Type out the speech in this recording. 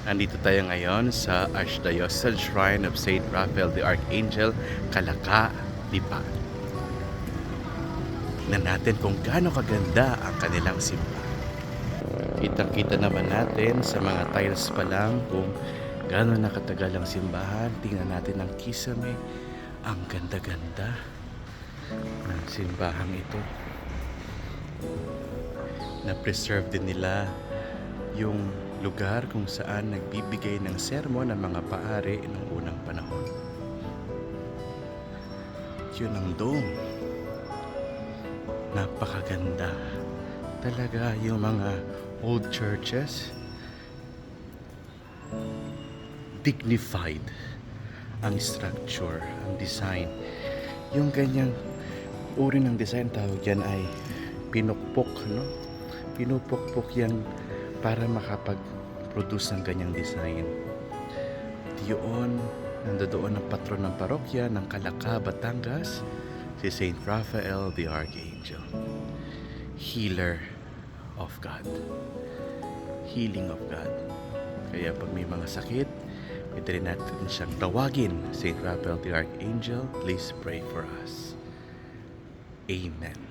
Nandito tayo ngayon sa Archdiocese Shrine of Saint Raphael the Archangel, Calaca, Lipa. Tingnan natin kung gaano kaganda ang kanilang simbahan. Kitang-kita naman natin sa mga tiles pa lang kung gaano nakatagal ang simbahan. Tingnan natin ang kisame. Ang ganda-ganda ng simbahang ito. Na-preserve din nila yung lugar kung saan nagbibigay ng sermon ng mga paari noong unang panahon. Yun ang dome. Napakaganda. Talaga yung mga old churches, dignified ang structure, ang design. Yung ganyang uri ng design, tawag dyan ay pinukpok, no? Pinupukpok yan para makapag-produce ng ganyang design. Yun, nandoon ang patron ng parokya ng Calaca, Batangas, si Saint Raphael the Archangel. Healer of God. Healing of God. Kaya pag may mga sakit, pwede rin natin siyang tawagin, Saint Raphael the Archangel, please pray for us. Amen.